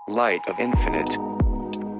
light of infinite.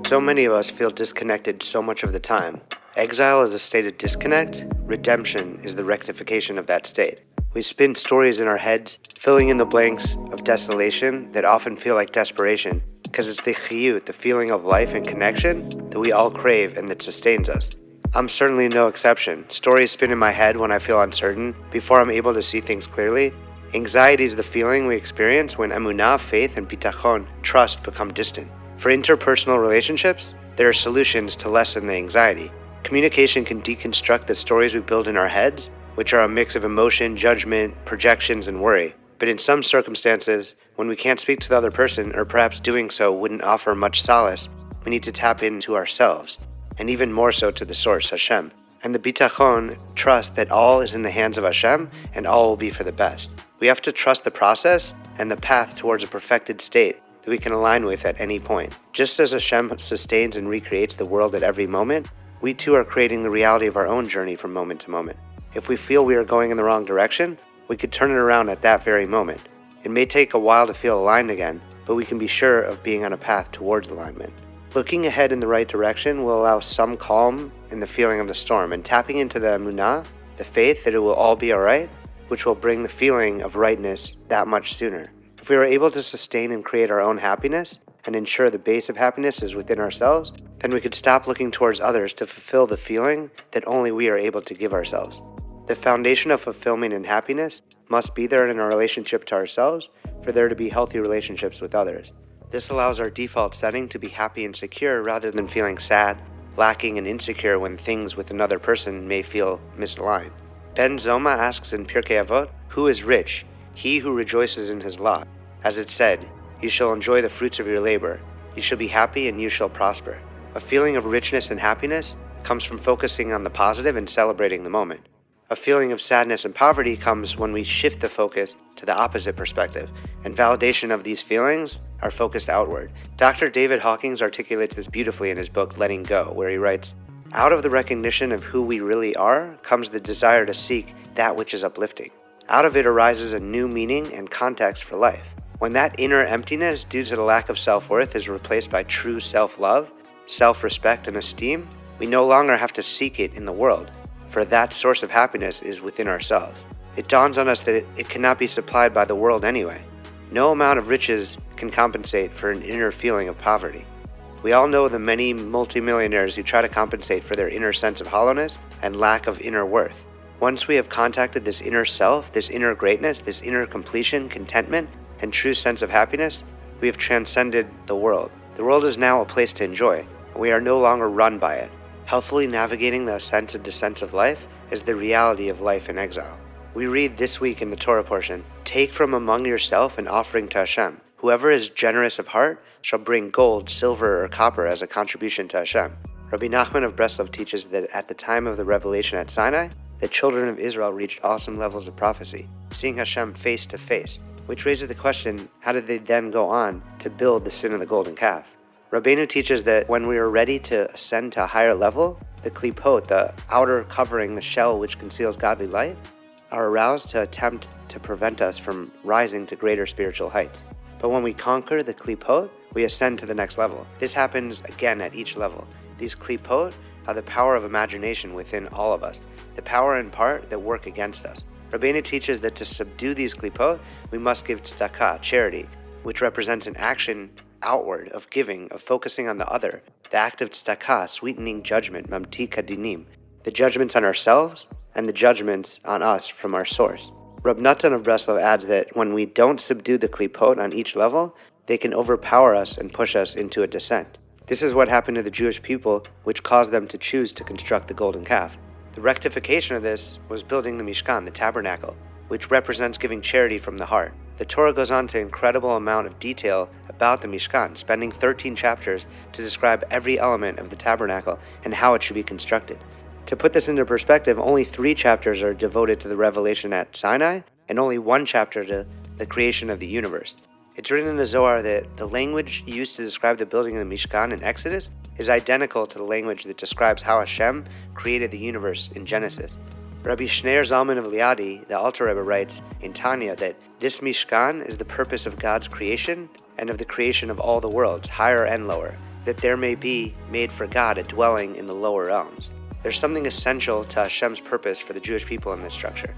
So many of us feel disconnected so much of the time. Exile is a state of disconnect. Redemption is the rectification of that state. We spin stories in our heads, filling in the blanks of desolation that often feel like desperation, because it's the chiyut, the feeling of life and connection, that we all crave and that sustains us. I'm certainly no exception. Stories spin in my head when I feel uncertain, before I'm able to see things clearly. Anxiety is the feeling we experience when emunah, faith, and bitachon, trust, become distant. For interpersonal relationships, there are solutions to lessen the anxiety. Communication can deconstruct the stories we build in our heads, which are a mix of emotion, judgment, projections, and worry. But in some circumstances, when we can't speak to the other person, or perhaps doing so wouldn't offer much solace, we need to tap into ourselves, and even more so to the source, Hashem. And the bitachon, trust that all is in the hands of Hashem, and all will be for the best. We have to trust the process and the path towards a perfected state that we can align with at any point. Just as Hashem sustains and recreates the world at every moment, we too are creating the reality of our own journey from moment to moment. If we feel we are going in the wrong direction, we could turn it around at that very moment. It may take a while to feel aligned again, but we can be sure of being on a path towards alignment. Looking ahead in the right direction will allow some calm in the feeling of the storm, and tapping into the emunah, the faith that it will all be alright, which will bring the feeling of rightness that much sooner. If we are able to sustain and create our own happiness, and ensure the base of happiness is within ourselves, then we could stop looking towards others to fulfill the feeling that only we are able to give ourselves. The foundation of fulfillment and happiness must be there in our relationship to ourselves for there to be healthy relationships with others. This allows our default setting to be happy and secure rather than feeling sad, lacking, and insecure when things with another person may feel misaligned. Ben Zoma asks in Pirkei Avot, "Who is rich? He who rejoices in his lot. As it said, you shall enjoy the fruits of your labor. You shall be happy and you shall prosper." A feeling of richness and happiness comes from focusing on the positive and celebrating the moment. A feeling of sadness and poverty comes when we shift the focus to the opposite perspective, and validation of these feelings are focused outward. Dr. David Hawkins articulates this beautifully in his book Letting Go, where he writes, "Out of the recognition of who we really are comes the desire to seek that which is uplifting. Out of it arises a new meaning and context for life. When that inner emptiness due to the lack of self-worth is replaced by true self-love, self-respect, and esteem, we no longer have to seek it in the world, for that source of happiness is within ourselves. It dawns on us that it cannot be supplied by the world anyway. No amount of riches can compensate for an inner feeling of poverty. We all know the many multimillionaires who try to compensate for their inner sense of hollowness and lack of inner worth. Once we have contacted this inner self, this inner greatness, this inner completion, contentment, and true sense of happiness, we have transcended the world. The world is now a place to enjoy, and we are no longer run by it. Healthily navigating the ascents and descents of life is the reality of life in exile. We read this week in the Torah portion, "Take from among yourself an offering to Hashem. Whoever is generous of heart shall bring gold, silver, or copper as a contribution to Hashem." Rabbi Nachman of Breslov teaches that at the time of the revelation at Sinai, the children of Israel reached awesome levels of prophecy, seeing Hashem face to face, which raises the question, how did they then go on to build the sin of the golden calf? Rabbeinu teaches that when we are ready to ascend to a higher level, the klipot, the outer covering, the shell which conceals godly light, are aroused to attempt to prevent us from rising to greater spiritual heights. But when we conquer the klipot, we ascend to the next level. This happens again at each level. These klipot are the power of imagination within all of us, the power in part that work against us. Rabbeinu teaches that to subdue these klipot, we must give tzedakah, charity, which represents an action outward of giving, of focusing on the other. The act of tzedakah, sweetening judgment, mamtika dinim, the judgments on ourselves and the judgments on us from our source. Rab Natan of Breslov adds that when we don't subdue the klipot on each level, they can overpower us and push us into a descent. This is what happened to the Jewish people, which caused them to choose to construct the golden calf. The rectification of this was building the Mishkan, the tabernacle, which represents giving charity from the heart. The Torah goes on to an incredible amount of detail about the Mishkan, spending 13 chapters to describe every element of the tabernacle and how it should be constructed. To put this into perspective, only 3 chapters are devoted to the revelation at Sinai, and only 1 chapter to the creation of the universe. It's written in the Zohar that the language used to describe the building of the Mishkan in Exodus is identical to the language that describes how Hashem created the universe in Genesis. Rabbi Shneir Zalman of Liadi, the Alter Rebbe, writes in Tanya that this Mishkan is the purpose of God's creation and of the creation of all the worlds, higher and lower, that there may be made for God a dwelling in the lower realms. There's something essential to Hashem's purpose for the Jewish people in this structure.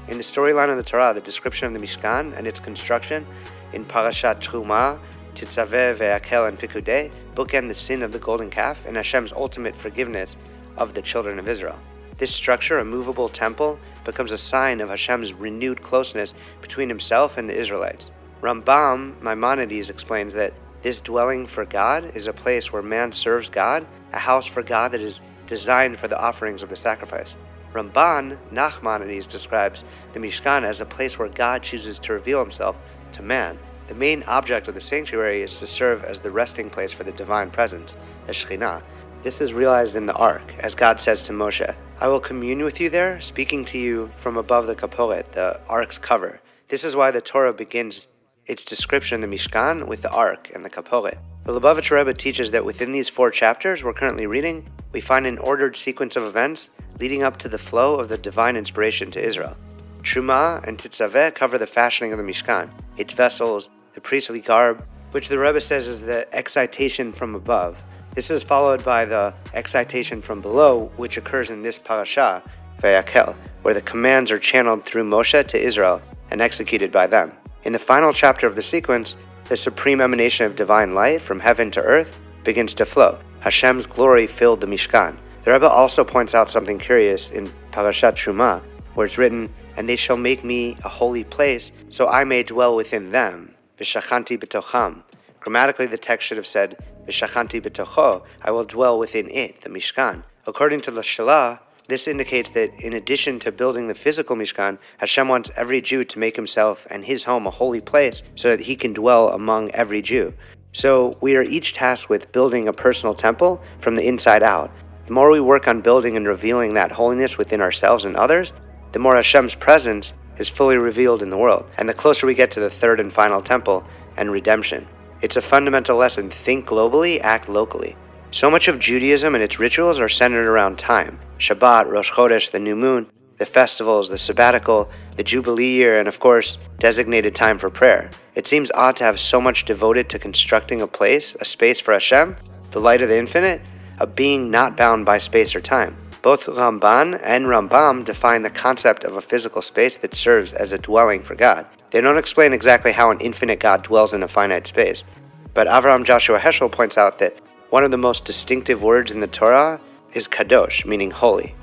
In the storyline of the Torah, the description of the Mishkan and its construction in Parashat Truma, Tetzaveh, vayak'hel, and Pikudei bookend the sin of the golden calf and Hashem's ultimate forgiveness of the children of Israel. This structure, a movable temple, becomes a sign of Hashem's renewed closeness between himself and the Israelites. Rambam Maimonides explains that this dwelling for God is a place where man serves God, a house for God that is designed for the offerings of the sacrifice. Ramban Nachmanides describes the Mishkan as a place where God chooses to reveal himself to man. The main object of the sanctuary is to serve as the resting place for the divine presence, the Shekhinah. This is realized in the Ark, as God says to Moshe, "I will commune with you there, speaking to you from above the kaporet," the Ark's cover. This is why the Torah begins its description of the Mishkan with the Ark and the kaporet. The Lubavitcher Rebbe teaches that within these 4 chapters we're currently reading, we find an ordered sequence of events leading up to the flow of the divine inspiration to Israel. Truma and Tetzaveh cover the fashioning of the Mishkan, its vessels, the priestly garb, which the Rebbe says is the excitation from above. This is followed by the excitation from below, which occurs in this parasha, vayak'hel, where the commands are channeled through Moshe to Israel and executed by them. In the final chapter of the sequence, the supreme emanation of divine light from heaven to earth begins to flow. Hashem's glory filled the Mishkan. The Rebbe also points out something curious in Parashat Truma, where it's written, "And they shall make me a holy place, so I may dwell within them, v'shachanti b'tocham." Grammatically, the text should have said, "V'shachanti b'tocho," I will dwell within it, the Mishkan. According to the Shalah, this indicates that in addition to building the physical Mishkan, Hashem wants every Jew to make himself and his home a holy place so that he can dwell among every Jew. So we are each tasked with building a personal temple from the inside out. The more we work on building and revealing that holiness within ourselves and others, the more Hashem's presence is fully revealed in the world, and the closer we get to the third and final temple and redemption. It's a fundamental lesson: think globally, act locally. So much of Judaism and its rituals are centered around time. Shabbat, Rosh Chodesh, the new moon, the festivals, the sabbatical, the Jubilee year, and of course, designated time for prayer. It seems odd to have so much devoted to constructing a place, a space for Hashem, the light of the infinite, a being not bound by space or time. Both Ramban and Rambam define the concept of a physical space that serves as a dwelling for God. They don't explain exactly how an infinite God dwells in a finite space. But Avraham Joshua Heschel points out that one of the most distinctive words in the Torah is kadosh, meaning holy.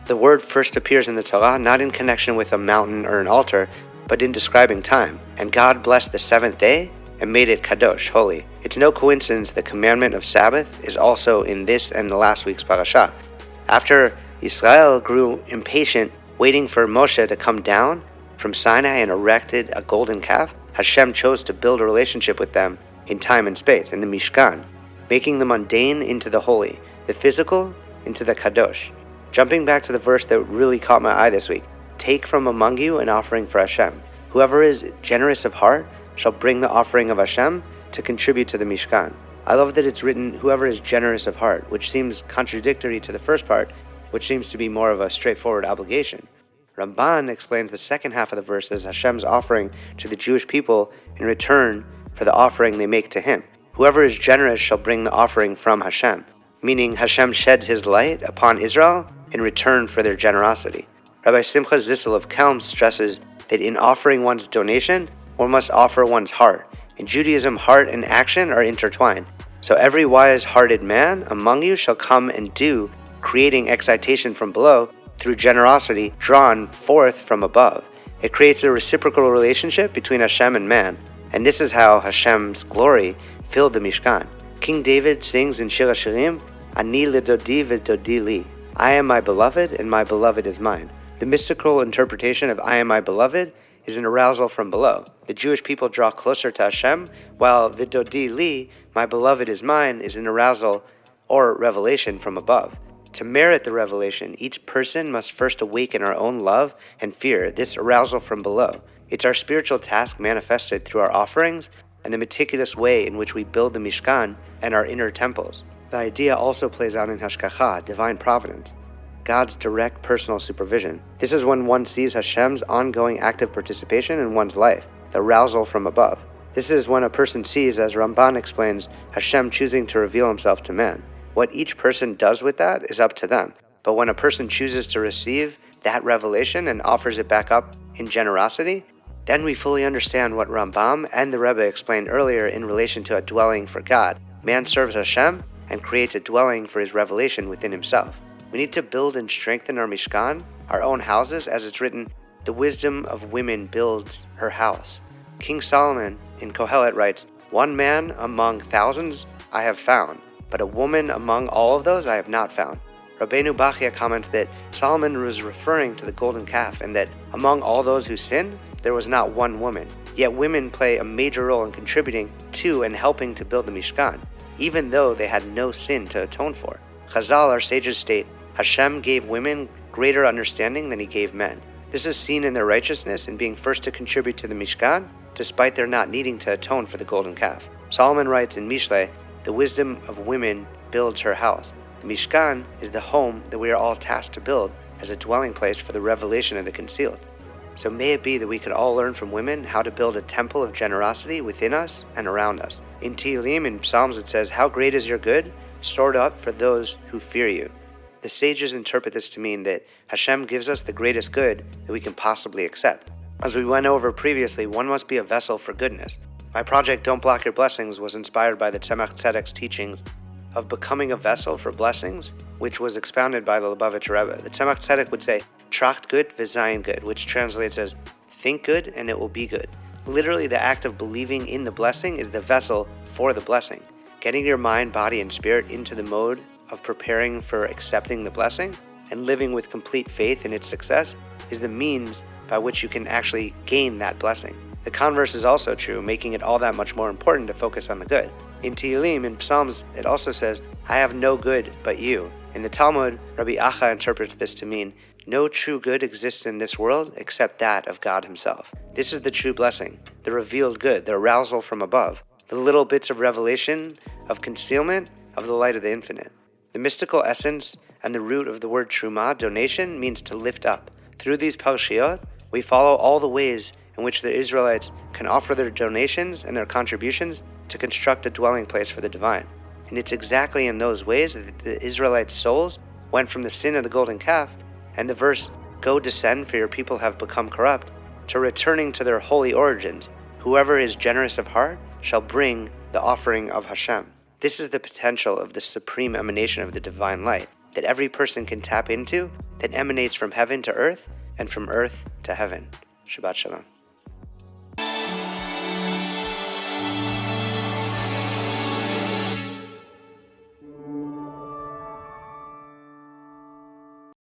The word first appears in the Torah not in connection with a mountain or an altar, but in describing time. And God blessed the 7th day and made it kadosh, holy. It's no coincidence the commandment of Sabbath is also in this and the last week's parasha. After Israel grew impatient, waiting for Moshe to come down from Sinai and erected a golden calf, Hashem chose to build a relationship with them in time and space, in the Mishkan, making the mundane into the holy, the physical into the kadosh. Jumping back to the verse that really caught my eye this week, "Take from among you an offering for Hashem. Whoever is generous of heart shall bring the offering of Hashem to contribute to the Mishkan." I love that it's written, "whoever is generous of heart," which seems contradictory to the first part, which seems to be more of a straightforward obligation. Ramban explains the second half of the verse as Hashem's offering to the Jewish people in return for the offering they make to him. Whoever is generous shall bring the offering from Hashem, meaning Hashem sheds his light upon Israel in return for their generosity. Rabbi Simcha Zissel of Kelm stresses that in offering one's donation, one must offer one's heart. In Judaism, heart and action are intertwined. So every wise-hearted man among you shall come and do, creating excitation from below through generosity drawn forth from above. It creates a reciprocal relationship between Hashem and man, and this is how Hashem's glory filled the Mishkan. King David sings in Shir HaShirim, "Ani ledodi v'dodi li." I am my beloved, and my beloved is mine. The mystical interpretation of "I am my beloved" is an arousal from below. The Jewish people draw closer to Hashem, while "v'dodi li," my beloved is mine, is an arousal or revelation from above. To merit the revelation, each person must first awaken our own love and fear, this arousal from below. It's our spiritual task manifested through our offerings and the meticulous way in which we build the Mishkan and our inner temples. The idea also plays out in Hashgacha, divine providence, God's direct personal supervision. This is when one sees Hashem's ongoing active participation in one's life, the arousal from above. This is when a person sees, as Ramban explains, Hashem choosing to reveal himself to man. What each person does with that is up to them. But when a person chooses to receive that revelation and offers it back up in generosity, then we fully understand what Rambam and the Rebbe explained earlier in relation to a dwelling for God. Man serves Hashem and creates a dwelling for his revelation within himself. We need to build and strengthen our Mishkan, our own houses, as it's written, the wisdom of women builds her house. King Solomon in Kohelet writes, "One man among thousands I have found, but a woman among all of those I have not found." Rabbeinu Bachya comments that Solomon was referring to the golden calf and that among all those who sinned, there was not one woman. Yet women play a major role in contributing to and helping to build the Mishkan, even though they had no sin to atone for. Chazal, our sages, state, Hashem gave women greater understanding than he gave men. This is seen in their righteousness in being first to contribute to the Mishkan, despite their not needing to atone for the golden calf. Solomon writes in Mishlei, "The wisdom of women builds her house." The Mishkan is the home that we are all tasked to build as a dwelling place for the revelation of the concealed. So may it be that we could all learn from women how to build a temple of generosity within us and around us. In Tehillim, in Psalms, it says, "How great is your good, stored up for those who fear you." The sages interpret this to mean that Hashem gives us the greatest good that we can possibly accept. As we went over previously, one must be a vessel for goodness. My project, Don't Block Your Blessings, was inspired by the Tzemach Tzedek's teachings of becoming a vessel for blessings, which was expounded by the Lubavitcher Rebbe. The Tzemach Tzedek would say, "Tracht gut, v'zayin good," which translates as, "Think good and it will be good." Literally, the act of believing in the blessing is the vessel for the blessing. Getting your mind, body, and spirit into the mode of preparing for accepting the blessing and living with complete faith in its success is the means by which you can actually gain that blessing. The converse is also true, making it all that much more important to focus on the good. In Tehillim, in Psalms, it also says, "I have no good but you." In the Talmud, Rabbi Acha interprets this to mean, no true good exists in this world except that of God himself. This is the true blessing, the revealed good, the arousal from above, the little bits of revelation, of concealment, of the light of the infinite. The mystical essence and the root of the word truma, donation, means to lift up. Through these parshiyot, we follow all the ways in which the Israelites can offer their donations and their contributions to construct a dwelling place for the divine. And it's exactly in those ways that the Israelites' souls went from the sin of the golden calf and the verse, "Go descend, for your people have become corrupt," to returning to their holy origins. Whoever is generous of heart shall bring the offering of Hashem. This is the potential of the supreme emanation of the divine light that every person can tap into, that emanates from heaven to earth and from earth to heaven. Shabbat Shalom.